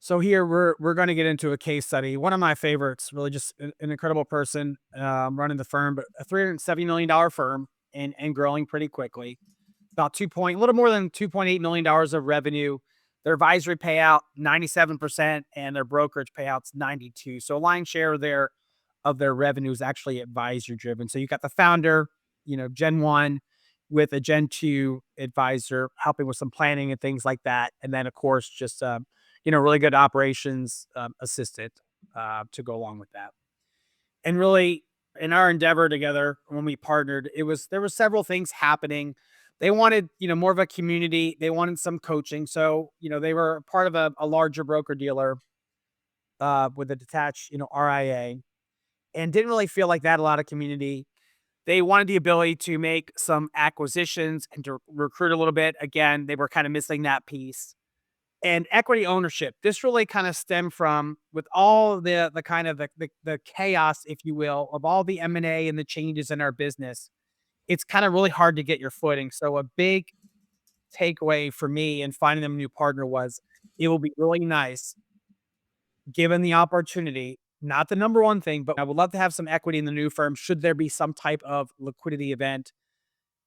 So here we're going to get into a case study. One of my favorites, really just an incredible person running the firm, but a $370 million firm and growing pretty quickly. About a little more than $2.8 million of revenue. Their advisory payout 97% and their brokerage payouts 92. So a lion's share of their revenue is actually advisory driven. So you got the founder, Gen 1 with a Gen 2 advisor helping with some planning and things like that. And then of course just really good operations assistant to go along with that. And really, in our endeavor together when we partnered, there were several things happening. They wanted, more of a community. They wanted some coaching. So, they were part of a larger broker dealer with a detached, RIA, and didn't really feel like they had a lot of community. They wanted the ability to make some acquisitions and to recruit a little bit. Again, they were kind of missing that piece. And equity ownership, this really kind of stemmed from with all the kind of the chaos, if you will, of all the M&A and the changes in our business. It's kind of really hard to get your footing. So a big takeaway for me in finding them a new partner was it will be really nice given the opportunity, not the number one thing, but I would love to have some equity in the new firm should there be some type of liquidity event.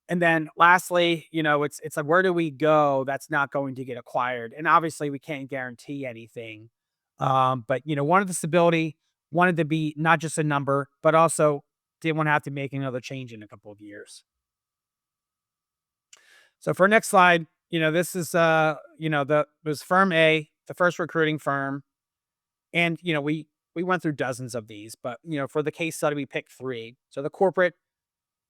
And then lastly, it's like, where do we go that's not going to get acquired? And obviously we can't guarantee anything. But wanted the stability, wanted to be not just a number, but also didn't want to have to make another change in a couple of years. So for our next slide, this is it was firm A, the first recruiting firm. And we went through dozens of these, but for the case study, we picked three. So the corporate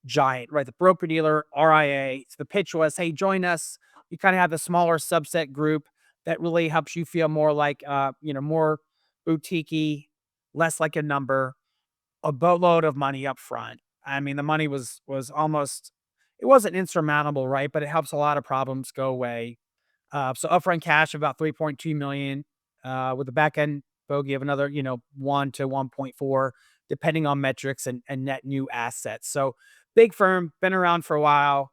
giant, right? The broker dealer, RIA. So the pitch was, hey, join us. You kind of have the smaller subset group that really helps you feel more like, more boutique less like a number, a boatload of money up front. I mean, the money was almost, it wasn't insurmountable, right? But it helps a lot of problems go away. So upfront cash of about 3.2 million, with the back end bogey of another, 1 to 1.4, depending on metrics and net new assets. So big firm, been around for a while,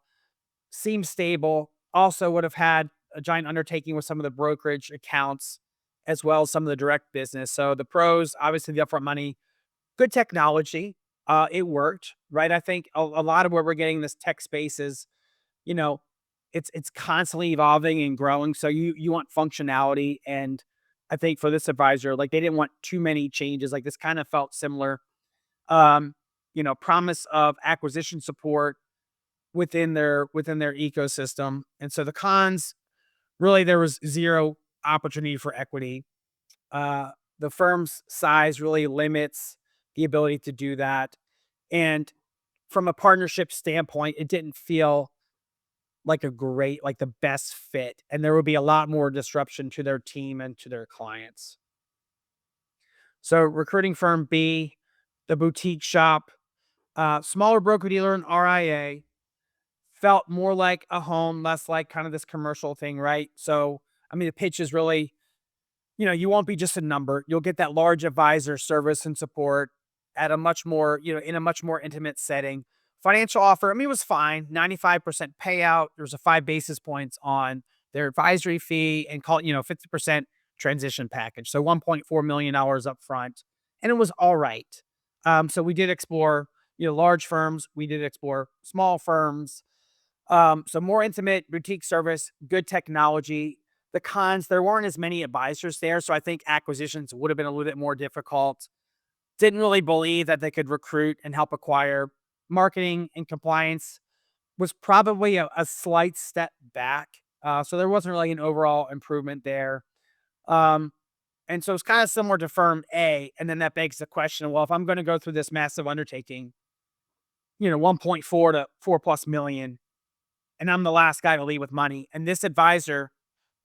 seems stable. Also would have had a giant undertaking with some of the brokerage accounts as well as some of the direct business. So the pros, obviously the upfront money, good technology. It worked, right? I think a lot of where we're getting this tech space is, you know, it's constantly evolving and growing. So you want functionality. And I think for this advisor, like they didn't want too many changes. Like this kind of felt similar. Um, promise of acquisition support within their ecosystem. And so the cons, really there was zero opportunity for equity. Uh, the firm's size really limits the ability to do that. And from a partnership standpoint, it didn't feel like the best fit. And there would be a lot more disruption to their team and to their clients. So recruiting firm B, the boutique shop, smaller broker dealer and RIA, felt more like a home, less like kind of this commercial thing, right? So, I mean, the pitch is really, you won't be just a number. You'll get that large advisor service and support at a much more, in a much more intimate setting. Financial offer, I mean, it was fine. 95% payout. There was a 5 basis points on their advisory fee and call it, 50% transition package. So $1.4 million up front. And it was all right. So we did explore, large firms. We did explore small firms. So more intimate boutique service, good technology. The cons, there weren't as many advisors there. So I think acquisitions would have been a little bit more difficult. Didn't really believe that they could recruit and help acquire. Marketing and compliance was probably a slight step back. So there wasn't really an overall improvement there. Um, and so it's kind of similar to firm A. And then that begs the question, well, if I'm going to go through this massive undertaking, 1.4 to 4 plus million, and I'm the last guy to leave with money. And this advisor,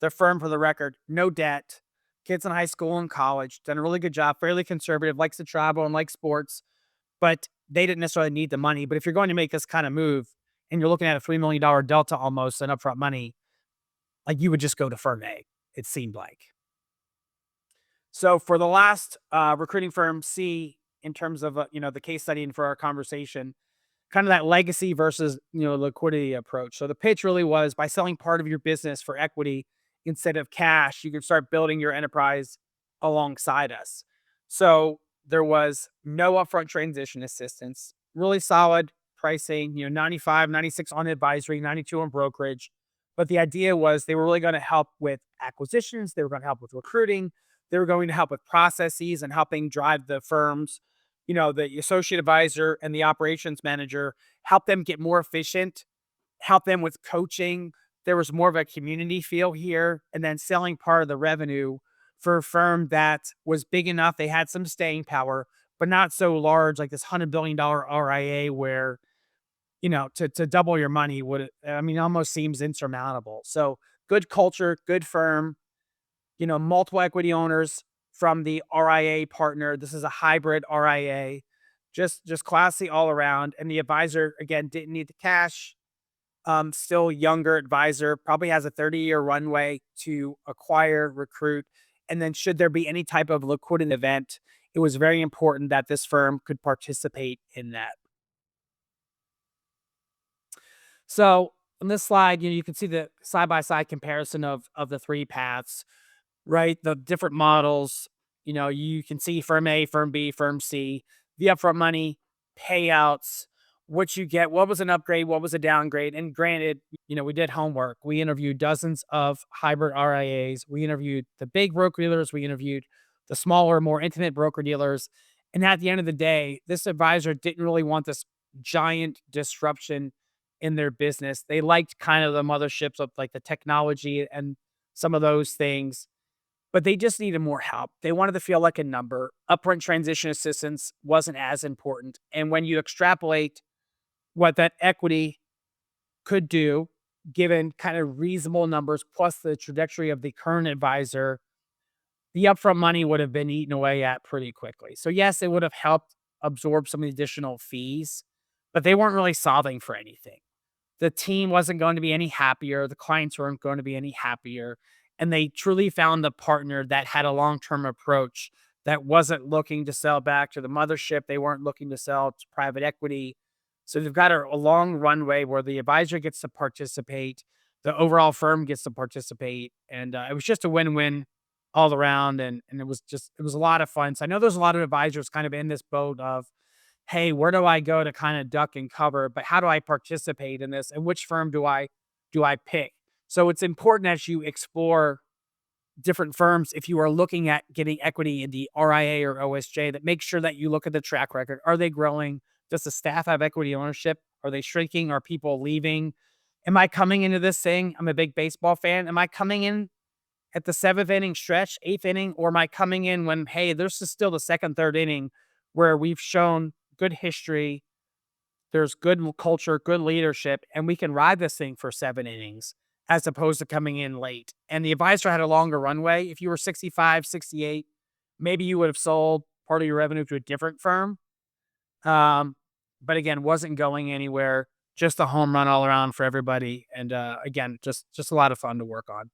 the firm for the record, no debt, kids in high school and college, done a really good job, fairly conservative, likes to travel and likes sports, but they didn't necessarily need the money. But if you're going to make this kind of move and you're looking at a $3 million delta almost in upfront money, like you would just go to firm A, it seemed like. So for the last recruiting firm C, in terms of, the case study and for our conversation, kind of that legacy versus, liquidity approach. So the pitch really was by selling part of your business for equity, instead of cash. You can start building your enterprise alongside us. So there was no upfront transition assistance, really solid pricing, 95, 96 on advisory, 92 on brokerage. But the idea was they were really going to help with acquisitions. They were going to help with recruiting. They were going to help with processes and helping drive the firms, the associate advisor and the operations manager, help them get more efficient, help them with coaching. There was more of a community feel here, and then selling part of the revenue for a firm that was big enough. They had some staying power, but not so large like this $100 billion RIA where, to double your money almost seems insurmountable. So good culture, good firm, multiple equity owners from the RIA partner. This is a hybrid RIA, just classy all around. And the advisor, again, didn't need the cash. Still younger advisor, probably has a 30-year runway to acquire, recruit. And then should there be any type of liquidity event, it was very important that this firm could participate in that. So on this slide, you can see the side-by-side comparison of the three paths, right? The different models, you can see firm A, firm B, firm C, the upfront money, payouts, what you get, what was an upgrade, what was a downgrade. And granted, we did homework. We interviewed dozens of hybrid RIAs. We interviewed the big broker dealers. We interviewed the smaller, more intimate broker dealers. And at the end of the day, this advisor didn't really want this giant disruption in their business. They liked kind of the motherships of like the technology and some of those things, but they just needed more help. They wanted to feel like a number. Upfront transition assistance wasn't as important. And when you extrapolate what that equity could do, given kind of reasonable numbers, plus the trajectory of the current advisor, the upfront money would have been eaten away at pretty quickly. So yes, it would have helped absorb some of the additional fees, but they weren't really solving for anything. The team wasn't going to be any happier. The clients weren't going to be any happier. And they truly found the partner that had a long-term approach, that wasn't looking to sell back to the mothership. They weren't looking to sell to private equity. So they've got a long runway where the advisor gets to participate, the overall firm gets to participate. And it was just a win-win all around. And it was a lot of fun. So I know there's a lot of advisors kind of in this boat of, hey, where do I go to kind of duck and cover, but how do I participate in this? And which firm do I pick? So it's important as you explore different firms, if you are looking at getting equity in the RIA or OSJ, that make sure that you look at the track record. Are they growing? Does the staff have equity ownership? Are they shrinking? Are people leaving? Am I coming into this thing? I'm a big baseball fan. Am I coming in at the 7th inning stretch, 8th inning, or am I coming in when, hey, this is still the 2nd, 3rd inning where we've shown good history, there's good culture, good leadership, and we can ride this thing for 7 innings as opposed to coming in late. And the advisor had a longer runway. If you were 65, 68, maybe you would have sold part of your revenue to a different firm. But again, wasn't going anywhere. Just a home run all around for everybody. And again, just a lot of fun to work on.